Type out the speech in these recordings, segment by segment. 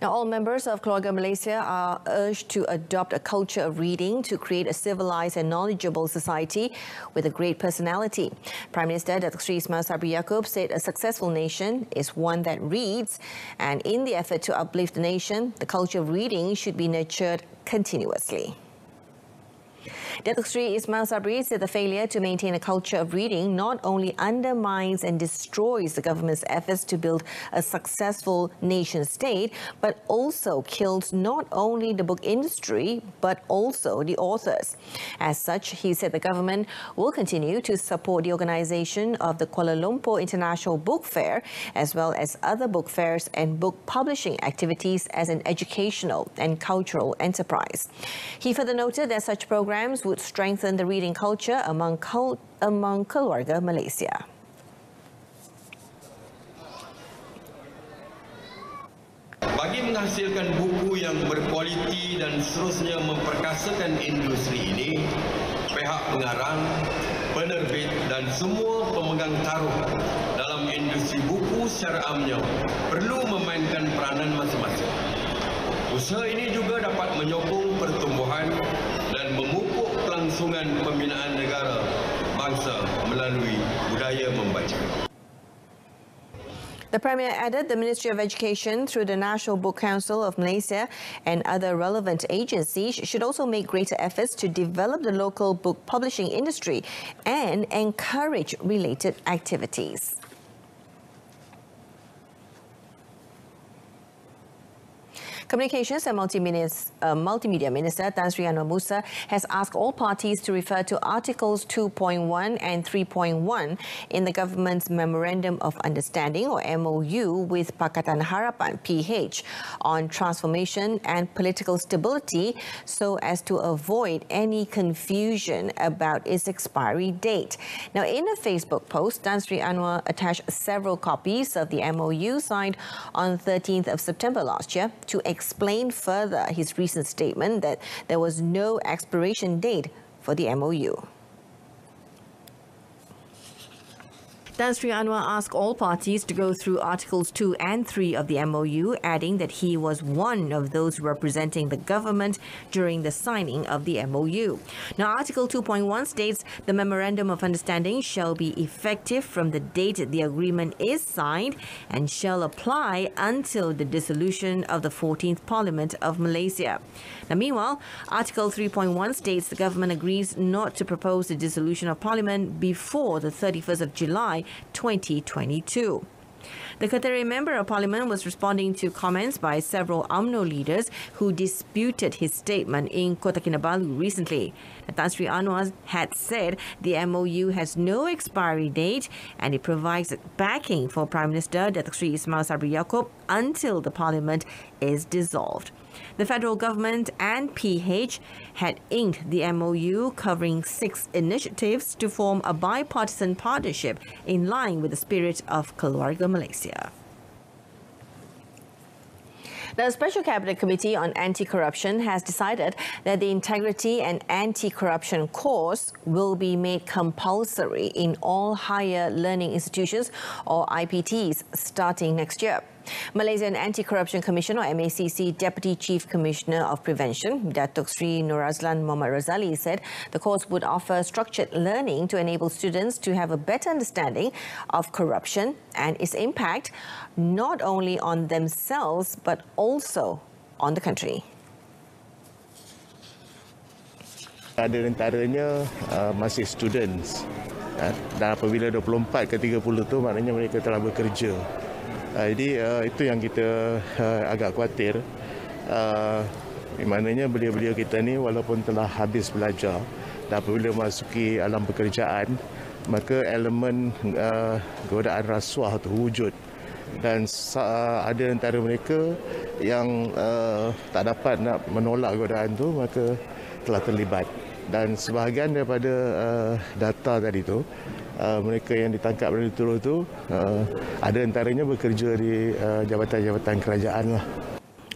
Now, all members of Keluarga Malaysia are urged to adopt a culture of reading to create a civilized and knowledgeable society with a great personality. Prime Minister Datuk Seri Ismail Sabri Yaakob said a successful nation is one that reads, and in the effort to uplift the nation, the culture of reading should be nurtured continuously. Datuk Seri Ismail Sabri said the failure to maintain a culture of reading not only undermines and destroys the government's efforts to build a successful nation state, but also kills not only the book industry, but also the authors. As such, he said the government will continue to support the organisation of the Kuala Lumpur International Book Fair, as well as other book fairs and book publishing activities as an educational and cultural enterprise. He further noted that such programs would strengthen the reading culture among keluarga Malaysia. Bagi menghasilkan buku yang berkualiti dan seterusnya memperkasakan industri ini, pihak pengarang, penerbit dan semua pemegang taruh dalam industri buku secara amnya perlu memainkan peranan masing-masing. Usaha ini juga dapat menyokong pertumbuhan dan memupuk kelangsungan pembinaan negara bangsa melalui budaya membaca. The Premier added the Ministry of Education, through the National Book Council of Malaysia and other relevant agencies, should also make greater efforts to develop the local book publishing industry and encourage related activities. Communications and Multimedia Minister Tan Sri Anwar Musa has asked all parties to refer to Articles 2.1 and 3.1 in the government's Memorandum of Understanding or MOU with Pakatan Harapan (PH) on transformation and political stability so as to avoid any confusion about its expiry date. Now, in a Facebook post, Tan Sri Anwar attached several copies of the MOU signed on 13th of September last year to explain further his recent statement that there was no expiration date for the MOU. Tan Sri Anwar asked all parties to go through Articles 2 and 3 of the MOU, adding that he was one of those representing the government during the signing of the MOU. Now, Article 2.1 states the Memorandum of Understanding shall be effective from the date the agreement is signed and shall apply until the dissolution of the 14th Parliament of Malaysia. Now, meanwhile, Article 3.1 states the government agrees not to propose the dissolution of Parliament before the 31st of July 2022. The Qatari Member of Parliament was responding to comments by several UMNO leaders who disputed his statement in Kota Kinabalu recently. Tan Sri Anwar had said the MOU has no expiry date and it provides backing for Prime Minister Datuk Seri Ismail Sabri Yaakob until the Parliament is dissolved. The federal government and PH had inked the MOU covering 6 initiatives to form a bipartisan partnership in line with the spirit of Keluarga Malaysia. The Special Cabinet Committee on Anti-Corruption has decided that the Integrity and Anti-Corruption course will be made compulsory in all higher learning institutions or IPTs starting next year. Malaysian Anti-Corruption Commission or MACC Deputy Chief Commissioner of Prevention, Datuk Sri Norazlan Muhammad Razali, said the course would offer structured learning to enable students to have a better understanding of corruption and its impact not only on themselves but also on the country. Ada antaranya masih students dan apabila 24 ke 30 tu maknanya mereka telah bekerja. Jadi itu yang kita agak khawatir. Maknanya beliau-beliau kita ni walaupun telah habis belajar dan apabila masuki alam pekerjaan, maka elemen godaan rasuah itu wujud. Dan ada antara mereka yang tak dapat nak menolak godaan tu, maka telah terlibat. Dan sebahagian daripada data tadi tu, mereka yang ditangkap dari turun tu ada antaranya bekerja di jabatan-jabatan kerajaan lah.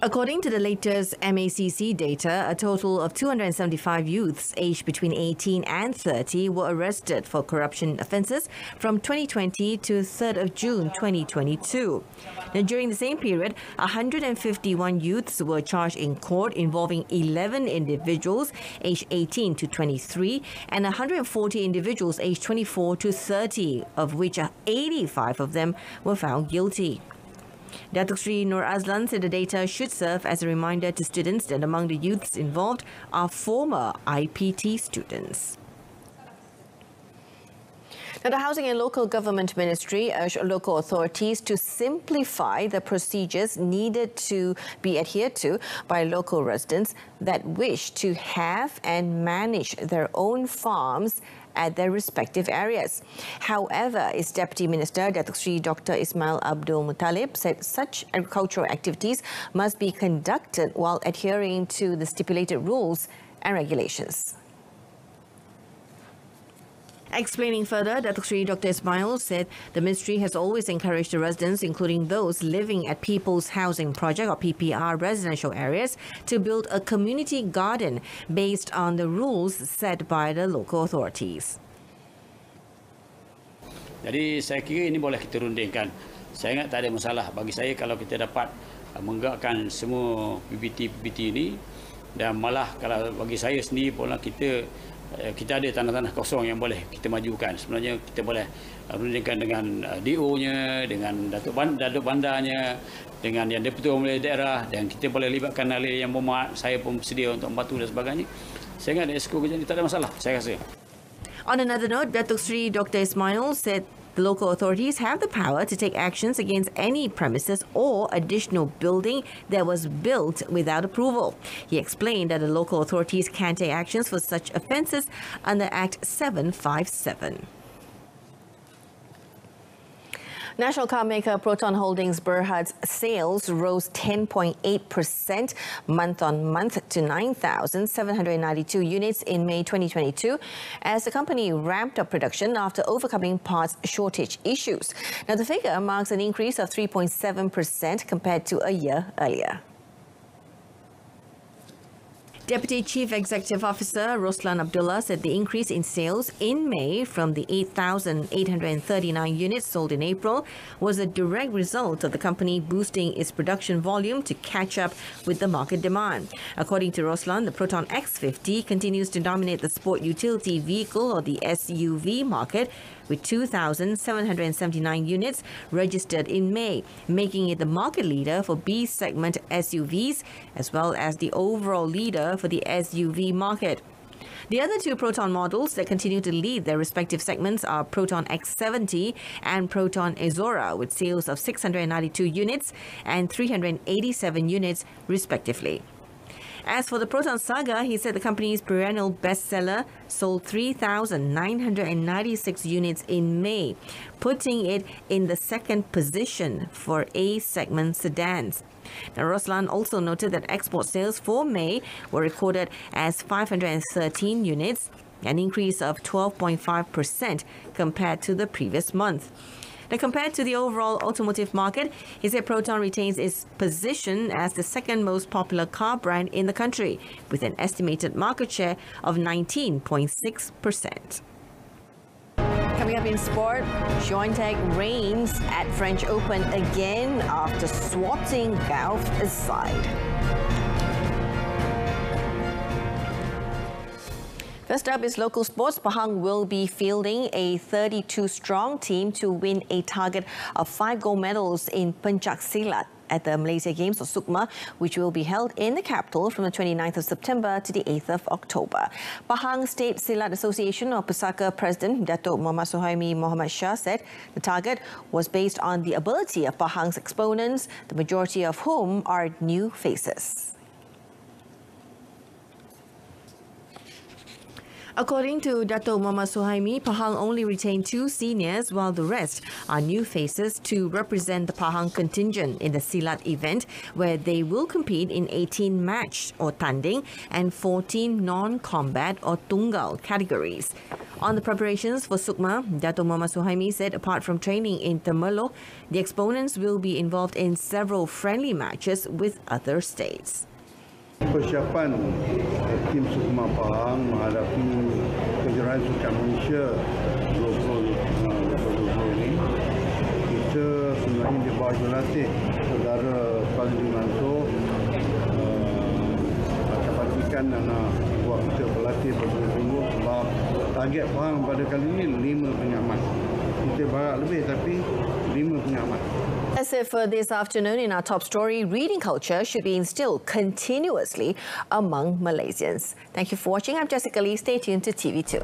According to the latest MACC data, a total of 275 youths aged between 18 and 30 were arrested for corruption offences from 2020 to 3rd of June 2022. Now, during the same period, 151 youths were charged in court involving 11 individuals aged 18 to 23 and 140 individuals aged 24 to 30, of which 85 of them were found guilty. Datuk Sri Nur Azlan said the data should serve as a reminder to students that among the youths involved are former IPT students. Now, the Housing and Local Government Ministry urged local authorities to simplify the procedures needed to be adhered to by local residents that wish to have and manage their own farms at their respective areas. However, its Deputy Minister, Datuk Sri Dr. Ismail Abdul Muttalib, said such agricultural activities must be conducted while adhering to the stipulated rules and regulations. Explaining further, Datuk Sri Dr. Ismail said the ministry has always encouraged the residents, including those living at People's Housing Project or PPR residential areas, to build a community garden based on the rules set by the local authorities. Jadi saya kira ini boleh kita rundingkan. Saya ingat tak ada masalah bagi saya kalau kita dapat menggakkan semua PBT ini, dan malah kalau bagi saya sendiri pula kita ada tanah-tanah kosong yang boleh kita majukan. Sebenarnya kita boleh rundingkan dengan DO-nya, dengan Datuk Bandarnya, dengan yang Deputi Pemerintah Daerah, dan kita boleh libatkan ahli yang berhormat. Saya pun bersedia untuk membantu dan sebagainya. Saya ingat esko kerja ini tak ada masalah, saya rasa. On another note, Datuk Sri Dr. Ismail said the local authorities have the power to take actions against any premises or additional building that was built without approval. He explained that the local authorities can take actions for such offences under Act 757. National car maker Proton Holdings Berhad's sales rose 10.8% month-on-month to 9,792 units in May 2022 as the company ramped up production after overcoming parts shortage issues. Now, the figure marks an increase of 3.7% compared to a year earlier. Deputy Chief Executive Officer Roslan Abdullah said the increase in sales in May from the 8,839 units sold in April was a direct result of the company boosting its production volume to catch up with the market demand. According to Roslan, the Proton X50 continues to dominate the sport utility vehicle or the SUV market with 2,779 units registered in May, making it the market leader for B-segment SUVs as well as the overall leader for the SUV market. The other two Proton models that continue to lead their respective segments are Proton X70 and Proton Azora, with sales of 692 units and 387 units respectively. As for the Proton Saga, he said the company's perennial bestseller sold 3,996 units in May, putting it in the second position for A-segment sedans. Now, Roslan also noted that export sales for May were recorded as 513 units, an increase of 12.5% compared to the previous month. Now, compared to the overall automotive market, he said Proton retains its position as the second most popular car brand in the country, with an estimated market share of 19.6%. Coming up in sport, Swiatek reigns at French Open again after swatting Gauff aside. First up is local sports. Pahang will be fielding a 32-strong team to win a target of 5 gold medals in Pencak Silat at the Malaysia Games or SUKMA, which will be held in the capital from the 29th of September to the 8th of October. Pahang State Silat Association or Pusaka President Datuk Muhammad Suhaimi Muhammad Shah said the target was based on the ability of Pahang's exponents, the majority of whom are new faces. According to Dato' Muhammad Suhaimi, Pahang only retained 2 seniors while the rest are new faces to represent the Pahang contingent in the Silat event, where they will compete in 18 match or tanding and 14 non-combat or tunggal categories. On the preparations for SUKMA, Dato' Muhammad Suhaimi said apart from training in Temerloh, the exponents will be involved in several friendly matches with other states. Persiapan tim SUKMA Pahang menghadapi kejuaraan Sukan Malaysia 2020 ini, kita sebenarnya di bawah berlatih saudara Fazli Mansur pastikan anak buat kita berlatih bersungguh-sungguh sebab target perang pada kali ini 5 pengamat. Kita berharap lebih tapi 5 pengamat. As if this afternoon in our top story, reading culture should be instilled continuously among Malaysians. Thank you for watching. I'm Jessica Lee. Stay tuned to TV2.